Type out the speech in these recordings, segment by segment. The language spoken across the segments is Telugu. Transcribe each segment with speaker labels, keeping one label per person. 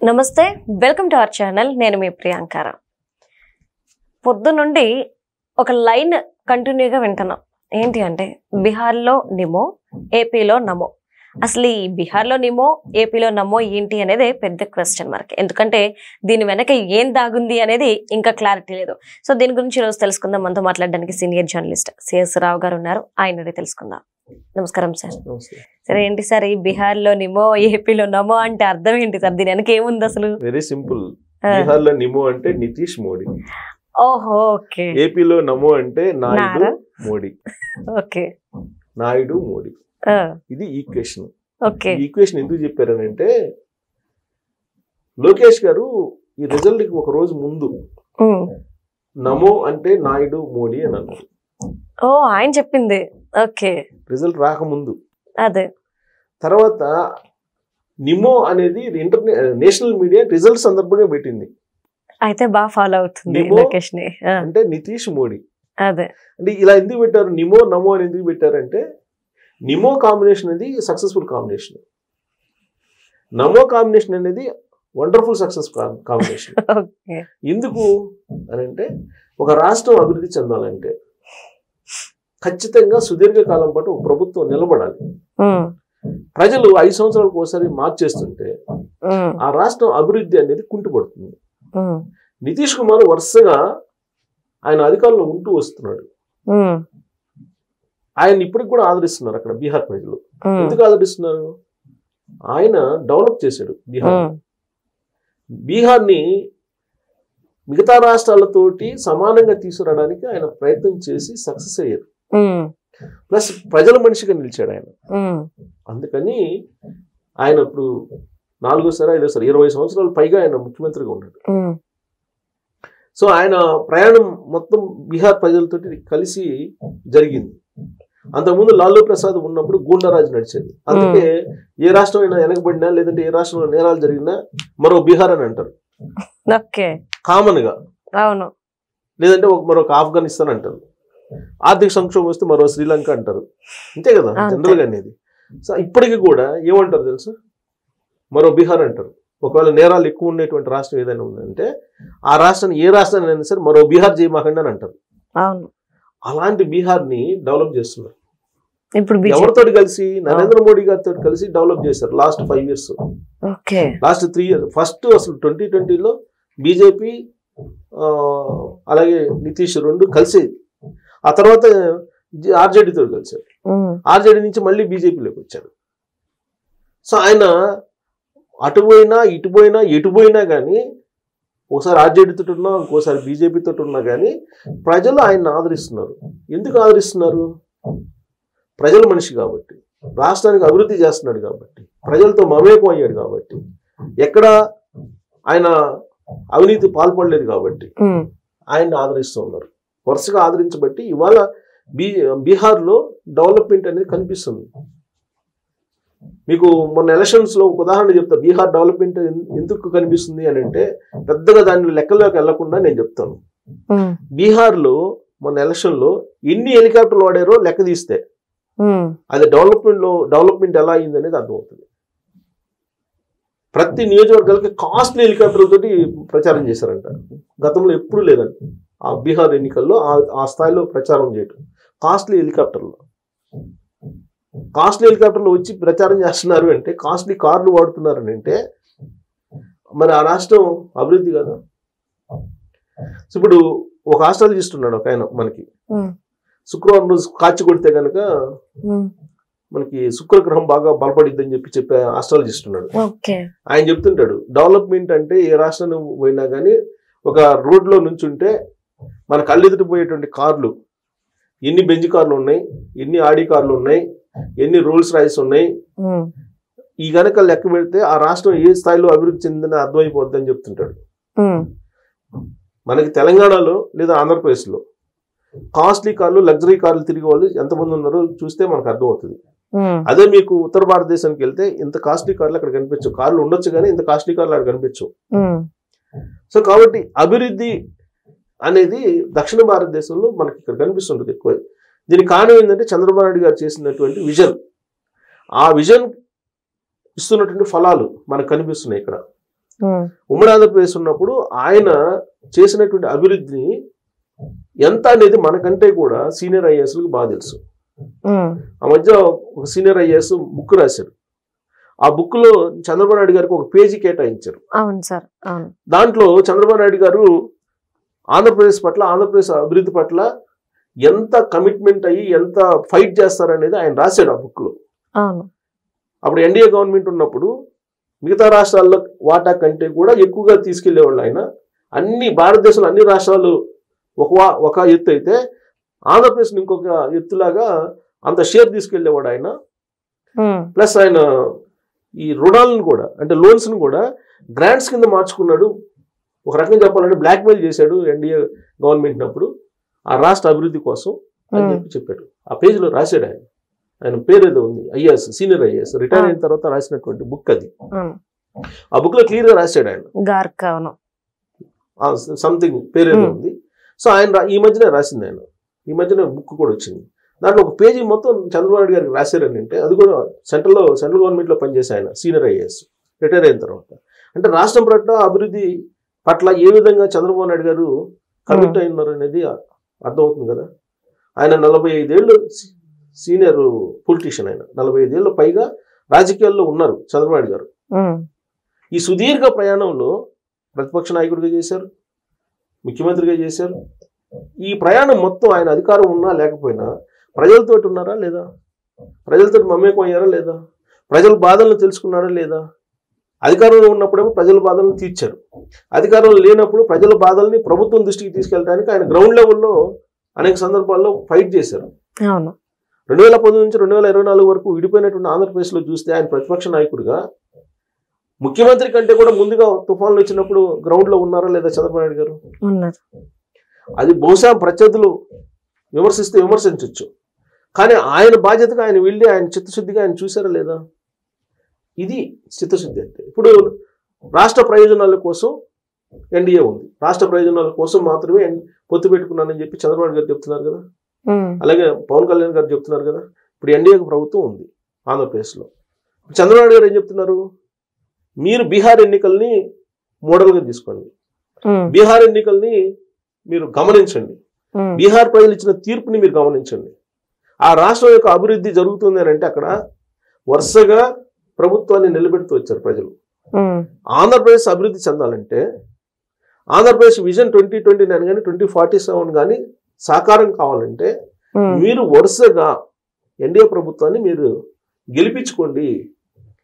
Speaker 1: నమస్తే, వెల్కమ్ టు అవర్ ఛానల్. నేను మీ ప్రియాంకార. పొద్దు నుండి ఒక లైన్ కంటిన్యూగా వింటున్నాం. ఏంటి అంటే బీహార్లో నిమో, ఏపీలో నమో. అసలు ఈ బీహార్లో నిమో, ఏపీలో నమో ఏంటి అనేది పెద్ద క్వశ్చన్ మార్క్. ఎందుకంటే దీని వెనక ఏం దాగుంది అనేది ఇంకా క్లారిటీ లేదు. సో దీని గురించి ఈరోజు తెలుసుకుందాం. మనతో మాట్లాడడానికి సీనియర్ జర్నలిస్ట్ సిఎస్ రావు గారు ఉన్నారు. ఆయన తెలుసుకుందాం. నమస్కారం సార్. సరే, ఏంటి సార్ ఈ బీహార్లో నిమో, ఏపీలో నమో అంటే అర్థం ఏంటి సార్? దీని వెనక ఏముంది అసలు?
Speaker 2: Very simple. బీహార్లో నిమో అంటే నితీష్ మోడీ.
Speaker 1: ఓహో, ఓకే.
Speaker 2: ఏపీలో నమో అంటే నాయుడు మోడీ.
Speaker 1: ఓకే,
Speaker 2: నాయుడు మోడీ. ఇది ఈక్వేషన్.
Speaker 1: ఓకే.
Speaker 2: ఈక్వేషన్ ఎందుకు చెప్పారనంటే లోకేష్ గారు ఈ రిజల్ట్ కి ఒక రోజు ముందు నమో అంటే నాయుడు మోడీ అని అన్నారు.
Speaker 1: ఓ, ఆయన చెప్పింది. ఓకే,
Speaker 2: రిజల్ట్ రాకముందు.
Speaker 1: అదే
Speaker 2: తర్వాత నిమో అనేది నేషనల్ మీడియా రిజల్ట్ సందర్భంగా పెట్టింది.
Speaker 1: అయితే బాగా ఫాలో అవుతుంది లోకేష్ ని.
Speaker 2: అంటే నితీష్ మోడీ.
Speaker 1: అదే
Speaker 2: అంటే ఇలా ఎందుకు పెట్టారు నిమో నమో అని ఎందుకు పెట్టారంటే నిమో కాంబినేషన్ అనేది సక్సెస్ఫుల్ కాంబినేషన్, నమో కాంబినేషన్ అనేది వండర్ఫుల్ సక్సెస్ కాంబినేషన్. ఎందుకు అని అంటే ఒక రాష్ట్రం అభివృద్ధి చెందాలంటే ఖచ్చితంగా సుదీర్ఘకాలం పాటు ఒక ప్రభుత్వం నిలబడాలి. ప్రజలు 5 సంవత్సరాలకు ఒకసారి మార్చేస్తుంటే ఆ రాష్ట్రం అభివృద్ధి అనేది కుంటుపడుతుంది. నితీష్ కుమార్ వరుసగా ఆయన అధికారంలో ఉంటూ వస్తున్నాడు. ఆయన ఇప్పటికి కూడా ఆదరిస్తున్నారు అక్కడ బీహార్ ప్రజలు. ఎందుకు ఆదరిస్తున్నారు? ఆయన డెవలప్ చేశాడు బీహార్ని మిగతా రాష్ట్రాలతోటి సమానంగా తీసుకురావడానికి ఆయన ప్రయత్నం చేసి సక్సెస్ అయ్యారు. ప్లస్ ప్రజల మనిషిగా నిలిచాడు ఆయన. అందుకని ఆయన ఇప్పుడు 4వ 5వ 20 సంవత్సరాలు పైగా ఆయన ముఖ్యమంత్రిగా ఉన్నాడు. సో ఆయన ప్రయాణం మొత్తం బీహార్ ప్రజలతోటి కలిసి జరిగింది. అంతకుముందు లాలూ ప్రసాద్ ఉన్నప్పుడు గూండారాజు నడిచేది. అందుకే ఏ రాష్ట్రం అయినా వెనకబడినా లేదంటే ఏ రాష్ట్రంలో నేరాలు జరిగినా మరో బీహార్ అని అంటారు కామన్ గా. అవును. లేదంటే మరొక ఆఫ్ఘనిస్తాన్ అంటారు. ఆర్థిక సంక్షోభం వస్తే మరో శ్రీలంక అంటారు. అంతే కదా జనరల్ గా అనేది. సో ఇప్పటికీ కూడా ఏమంటారు తెలుసా? మరో బీహార్ అంటారు. ఒకవేళ నేరాలు ఎక్కువ ఉండేటువంటి రాష్ట్రం ఏదైనా ఉందంటే ఆ రాష్ట్రాన్ని ఏ రాష్ట్రాన్ని అయినా సరే మరో బీహార్ చేయమాకండి అని అంటారు. అలాంటి బీహార్ ని డెవలప్ చేస్తున్నారు. ఇప్పుడు ఎవరితో కలిసి? నరేంద్ర మోడీ గారితో కలిసి డెవలప్ చేశారు last 5 years, last 3 years. First అసలు 2020లో బీజేపీ అలాగే నితీష్ రెండు కలిసి, ఆ తర్వాత ఆర్జేడీతో కలిశారు. ఆర్జేడీ నుంచి మళ్ళీ బీజేపీలోకి వచ్చారు. సో ఆయన అటు పోయినా ఇటు పోయినా ఎటు పోయినా కానీ ఒకసారి ఆర్జేడీతో ఉన్నా ఇంకోసారి బీజేపీతో ఉన్నా కానీ ప్రజలు ఆయన్ని ఆదరిస్తున్నారు. ఎందుకు ఆదరిస్తున్నారు? ప్రజల మనిషి కాబట్టి, రాష్ట్రానికి అభివృద్ధి చేస్తున్నాడు కాబట్టి, ప్రజలతో మమేకం అయ్యాడు కాబట్టి, ఎక్కడ ఆయన అవినీతి పాల్పడలేదు కాబట్టి ఆయన్ని ఆదరిస్తూ ఉన్నారు. వరుసగా ఆదరించబట్టి ఇవాళ బీహార్లో డెవలప్మెంట్ అనేది కనిపిస్తుంది. మీకు మొన్న ఎలక్షన్స్ లో ఒక ఉదాహరణ చెప్తా. బీహార్ డెవలప్మెంట్ ఎందుకు కనిపిస్తుంది అని అంటే పెద్దగా దాని లెక్కల్లోకి వెళ్లకుండా నేను చెప్తాను. బీహార్ లో మొన్న ఎలక్షన్ లో ఎన్ని హెలికాప్టర్లు వాడారో లెక్క తీస్తే అది డెవలప్మెంట్ ఎలా అయింది అనేది అర్థమవుతుంది. ప్రతి నియోజకవర్గాలకి కాస్ట్లీ హెలికాప్టర్లతోటి ప్రచారం చేశారంట. గతంలో ఎప్పుడు లేదంట ఆ బీహార్ ఎన్నికల్లో ఆ స్థాయిలో ప్రచారం చేయటం. కాస్ట్లీ హెలికాప్టర్లు వచ్చి ప్రచారం చేస్తున్నారు అంటే, కాస్ట్లీ కార్లు వాడుతున్నారు అని అంటే మరి ఆ రాష్ట్రం అభివృద్ధి కదా. ఇప్పుడు ఒక ఆస్ట్రాలజిస్ట్ ఉన్నాడు ఒక ఆయన మనకి. శుక్రవారం రోజు కాచి కొడితే కనుక మనకి శుక్రగ్రహం బాగా బలపడిద్దని చెప్పే ఆస్ట్రాలజిస్ట్ ఉన్నాడు. ఆయన చెప్తుంటాడు డెవలప్మెంట్ అంటే ఏ రాష్ట్రాన్ని పోయినా కానీ ఒక రోడ్ లో నుంచుంటే మన కళ్ళెదుటి పోయేటువంటి కార్లు, ఎన్ని బెంజ్ కార్లు ఉన్నాయి, ఎన్ని ఆడి కార్లు ఉన్నాయి, ఎన్ని రోల్స్ రాయిస్ ఉన్నాయి, ఈ గనక లెక్క పెడితే ఆ రాష్ట్రం ఏ స్థాయిలో అభివృద్ధి చెందిందని అర్థమైపోద్ది అని చెప్తుంటాడు. మనకి తెలంగాణలో లేదా ఆంధ్రప్రదేశ్లో కాస్ట్లీ కార్లు, లగ్జరీ కార్లు తిరిగే వాళ్ళు ఎంతమంది ఉన్నారో చూస్తే మనకు అర్థమవుతుంది. అదే మీకు ఉత్తర భారతదేశానికి వెళ్తే ఇంత కాస్ట్లీ కార్లు అక్కడ కనిపించవు. కార్లు ఉండొచ్చు కానీ ఇంత కాస్ట్లీ కార్లు అక్కడ కనిపించవు. సో కాబట్టి అభివృద్ధి అనేది దక్షిణ భారతదేశంలో మనకి ఇక్కడ కనిపిస్తుంటుంది ఎక్కువ. దీనికి కారణం ఏంటంటే చంద్రబాబు నాయుడు గారు చేసినటువంటి విజన్. ఆ విజన్ ఇస్తున్నటువంటి ఫలాలు మనకు కనిపిస్తున్నాయి ఇక్కడ. ఉమ్మడి ఆంధ్రప్రదేశ్ ఉన్నప్పుడు ఆయన చేసినటువంటి అభివృద్ధిని ఎంత అనేది మనకంటే కూడా సీనియర్ ఐఏఎస్లకు బాగా తెలుసు. ఆ మధ్య ఒక సీనియర్ ఐఏఎస్ బుక్ రాశారు. ఆ బుక్ లో చంద్రబాబు నాయుడు గారికి ఒక పేజీ కేటాయించారు.
Speaker 1: అవును సార్.
Speaker 2: దాంట్లో చంద్రబాబు నాయుడు గారు ఆంధ్రప్రదేశ్ పట్ల, ఆంధ్రప్రదేశ్ అభివృద్ధి పట్ల ఎంత కమిట్మెంట్ అయ్యి ఎంత ఫైట్ చేస్తారనేది ఆయన రాశాడు ఆ బుక్ లో. అప్పుడు ఎన్డీఏ గవర్నమెంట్ ఉన్నప్పుడు మిగతా రాష్ట్రాల్లో వాటా కంటే కూడా ఎక్కువగా తీసుకెళ్లేవాళ్ళు ఆయన. అన్ని భారతదేశంలో అన్ని రాష్ట్రాలు ఒక ఎత్తు అయితే ఆంధ్రప్రదేశ్ ఇంకొక ఎత్తులాగా అంత షేర్ తీసుకెళ్లేవాడు ఆయన. ప్లస్ ఆయన ఈ రుణాలను కూడా, అంటే లోన్స్ ను కూడా గ్రాంట్స్ కింద మార్చుకున్నాడు. ఒక రకంగా చెప్పాలంటే బ్లాక్మెయిల్ చేశాడు ఎన్డీఏ గవర్నమెంట్ అప్పుడు ఆ రాష్ట్ర అభివృద్ధి కోసం అని చెప్పాడు. ఆ పేజీలో రాశాడు ఆయన. ఆయన పేరు ఏదో ఉంది, ఐఏఎస్, సీనియర్ ఐఏఎస్, రిటైర్ అయిన తర్వాత రాసినటువంటి బుక్ అది. ఆ బుక్ లో క్లియర్ గా రాశాడు ఆయన, సంథింగ్ పేరు ఏదో ఉంది. సో ఆయన ఈ మధ్యనే రాసింది ఆయన, ఈ మధ్యన బుక్ కూడా వచ్చింది. దాంట్లో ఒక పేజీ మొత్తం చంద్రబాబు నాయుడు గారికి రాశారని అంటే అది కూడా సెంట్రల్ గవర్నమెంట్ లో పనిచేసే ఆయన, సీనియర్ ఐఏఎస్, రిటైర్ అయిన తర్వాత. అంటే రాష్ట్రం పట్ల అభివృద్ధి పట్ల ఏ విధంగా చంద్రబాబు నాయుడు గారు కమిట్ అయినారు అనేది అర్థమవుతుంది కదా. ఆయన 45 ఏళ్ళు సీనియర్ పొలిటీషియన్, ఆయన 45 ఏళ్ళు పైగా రాజకీయాల్లో ఉన్నారు చంద్రబాబు నాయుడు గారు. ఈ సుదీర్ఘ ప్రయాణంలో ప్రతిపక్ష నాయకుడిగా చేశారు, ముఖ్యమంత్రిగా చేశారు. ఈ ప్రయాణం మొత్తం ఆయన అధికారం ఉన్నా లేకపోయినా ప్రజలతో ఉన్నారా లేదా, ప్రజలతో మమేకం అయ్యారా లేదా, ప్రజల బాధలను తెలుసుకున్నారా లేదా. అధికారంలో ఉన్నప్పుడేమో ప్రజల బాధలను తీర్చారు, అధికారంలో లేనప్పుడు ప్రజల బాధల్ని ప్రభుత్వం దృష్టికి తీసుకెళ్ళడానికి ఆయన గ్రౌండ్ లెవెల్లో అనేక సందర్భాల్లో ఫైట్ చేశారు. 2019 నుంచి 2024 వరకు విడిపోయినటువంటి ఆంధ్రప్రదేశ్లో చూస్తే ఆయన ప్రతిపక్ష నాయకుడిగా ముఖ్యమంత్రి కంటే కూడా ముందుగా తుఫాన్లు వచ్చినప్పుడు గ్రౌండ్ లో ఉన్నారా లేదా చంద్రబాబు నాయుడు గారు? అది బహుశా ప్రత్యర్థులు విమర్శిస్తే విమర్శించవచ్చు, కానీ ఆయన బాధ్యతగా ఆయన వెళ్ళి ఆయన చిత్తశుద్ధిగా ఆయన చూసారా లేదా? ఇది చిత్తశుద్ధి అంటే. ఇప్పుడు రాష్ట్ర ప్రయోజనాల కోసం ఎన్డీఏ ఉంది, రాష్ట్ర ప్రయోజనాల కోసం మాత్రమే పొత్తు పెట్టుకున్నానని చెప్పి చంద్రబాబు గారు చెప్తున్నారు కదా, అలాగే పవన్ కళ్యాణ్ గారు చెప్తున్నారు కదా. ఇప్పుడు ఎన్డీఏ ప్రభుత్వం ఉంది ఆంధ్రప్రదేశ్లో. చంద్రబాబు గారు ఏం చెప్తున్నారు? మీరు బీహార్ ఎన్నికల్ని మోడల్గా తీసుకోండి, బీహార్ ఎన్నికల్ని మీరు గమనించండి, బీహార్ ప్రజలు ఇచ్చిన తీర్పుని మీరు గమనించండి. ఆ రాష్ట్రం యొక్క అభివృద్ధి జరుగుతుంది అని అంటే అక్కడ వరుసగా ప్రభుత్వాన్ని నిలబెడుతూ వచ్చారు ప్రజలు. ఆంధ్రప్రదేశ్ అభివృద్ధి చెందాలంటే, ఆంధ్రప్రదేశ్ విజన్ 2029 కానీ 2047 కానీ సాకారం కావాలంటే మీరు వరుసగా ఎన్డీఏ ప్రభుత్వాన్ని మీరు గెలిపించుకోండి,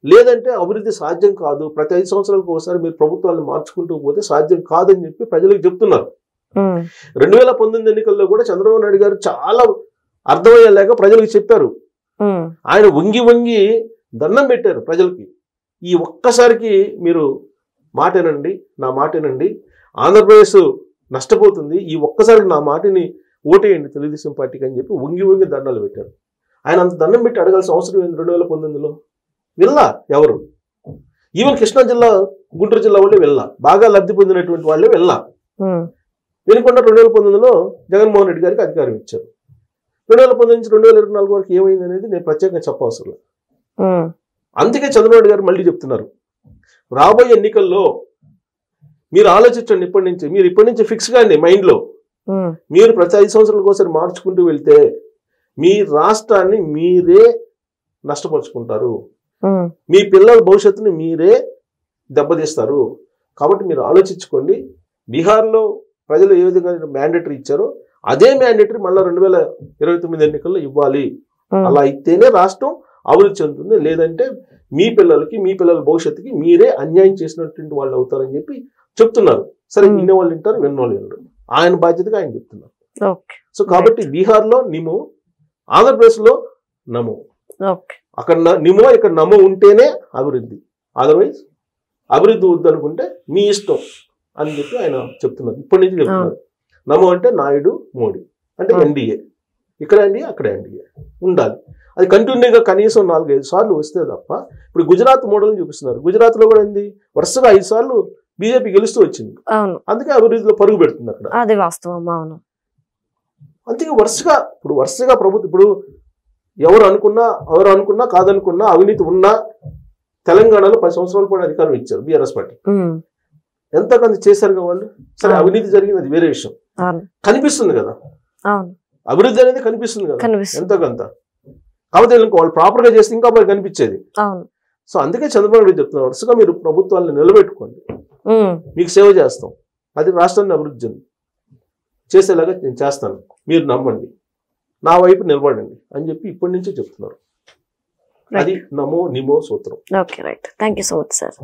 Speaker 2: లేదంటే అభివృద్ధి సాధ్యం కాదు. ప్రతి 5 సంవత్సరాలకు ఒకసారి మీరు ప్రభుత్వాన్ని మార్చుకుంటూ పోతే సాధ్యం కాదని చెప్పి ప్రజలకు చెప్తున్నారు. 2019 ఎన్నికల్లో కూడా చంద్రబాబు నాయుడు గారు చాలా అర్థమయ్యేలాగా ప్రజలకు చెప్పారు. ఆయన వంగి వంగి దండం పెట్టారు ప్రజలకి. ఈ ఒక్కసారికి మీరు మాటేనండి, నా మాటేనండి, ఆంధ్రప్రదేశ్ నష్టపోతుంది, ఈ ఒక్కసారికి నా మాటని ఓటేయండి తెలుగుదేశం పార్టీకి అని చెప్పి వంగి వంగి దండాలు పెట్టారు. ఆయన అంత దండం పెట్టి అడగాల్సిన అవసరం ఏంది 2019లో? వెళ్ళా ఎవరు? ఈవెన్ కృష్ణా జిల్లా, గుంటూరు జిల్లా వాళ్ళే వెళ్ళా, బాగా లబ్ధి పొందినటువంటి వాళ్ళే వెళ్ళా. వెనుకొండ 2019లో జగన్మోహన్ రెడ్డి గారికి అధికారం ఇచ్చారు. 2019 నుంచి 2024 వరకు ఏమైంది అనేది నేను ప్రత్యేకంగా చెప్పవసరం. అందుకే చంద్రబాబు గారు మళ్ళీ చెప్తున్నారు, రాబోయే ఎన్నికల్లో మీరు ఆలోచించండి, ఇప్పటి నుంచి ఫిక్స్ కాండి మైండ్లో. మీరు ప్రతి 5 సంవత్సరాలకు ఒకసారి మార్చుకుంటూ వెళ్తే మీ రాష్ట్రాన్ని మీరే నష్టపరుచుకుంటారు, మీ పిల్లల భవిష్యత్తుని మీరే దెబ్బతీస్తారు. కాబట్టి మీరు ఆలోచించుకోండి. బీహార్లో ప్రజలు ఏ విధంగా మ్యాండేటరీ ఇచ్చారో అదే మ్యాండేటరీ మళ్ళీ 2029 ఎన్నికల్లో ఇవ్వాలి. అలా అయితేనే రాష్ట్రం అభివృద్ధి చెందుతుంది, లేదంటే మీ పిల్లలకి, మీ పిల్లల భవిష్యత్తుకి మీరే అన్యాయం చేసినటువంటి వాళ్ళు అవుతారని చెప్పి చెప్తున్నారు. సరే, వినే వాళ్ళు వింటారు, విన్నోళ్ళు వినరు. ఆయన బాధ్యతగా ఆయన చెప్తున్నారు. సో కాబట్టి బీహార్లో నిమో, ఆంధ్రప్రదేశ్లో నమో. అక్కడ నిమో, ఇక్కడ నమో ఉంటేనే అభివృద్ధి, అదర్వైజ్ అభివృద్ధి వద్దనుకుంటే మీ ఇష్టం అని చెప్పి ఆయన చెప్తున్నారు. ఇప్పటి నుంచి చెప్తున్నారు. నమో అంటే నాయుడు, మోడీ అంటే ఎన్డీఏ, ఇక్కడ ఎన్డీఏ, అక్కడ ఎన్డీఏ ఉండాలి. అది కంటిన్యూగా కనీసం 4-5 సార్లు వస్తే తప్ప. ఇప్పుడు గుజరాత్ మోడల్ని చూపిస్తున్నారు. గుజరాత్ లో కూడా ఏంది, వరుసగా 5 సార్లు బీజేపీ గెలుస్తూ వచ్చింది. అందుకే అభివృద్ధిలో పరుగు పెడుతుంది అక్కడ.
Speaker 1: అది వాస్తవం. అవును.
Speaker 2: అందుకే వరుసగా ప్రభుత్వం, ఇప్పుడు ఎవరు అనుకున్నా కాదనుకున్నా, అవినీతి ఉన్నా తెలంగాణలో 10 సంవత్సరాల పాటు అధికారం ఇచ్చారు బీఆర్ఎస్ పార్టీ. ఎంత కొంత చేశారుగా వాళ్ళు. సరే అవినీతి జరిగింది అది వేరే విషయం, కనిపిస్తుంది కదా అభివృద్ధి అనేది కనిపిస్తుంది కదా ఎంతో కొంత. కాబట్టి వాళ్ళు ప్రాపర్ గా చేస్తే ఇంకా మరి కనిపించేది. సో అందుకే చంద్రబాబు నాయుడు చెప్తున్నారు, వరుసగా మీరు ప్రభుత్వాన్ని నిలబెట్టుకోండి, మీకు సేవ చేస్తాం, అది రాష్ట్రాన్ని అభివృద్ధి చేసేలాగా నేను చేస్తాను, మీరు నమ్మండి, నా వైపు నిలబడండి అని చెప్పి ఇప్పటి నుంచే చెప్తున్నారు. అది నమో నిమో సూత్రం.
Speaker 1: Okay right, thank you so much sir.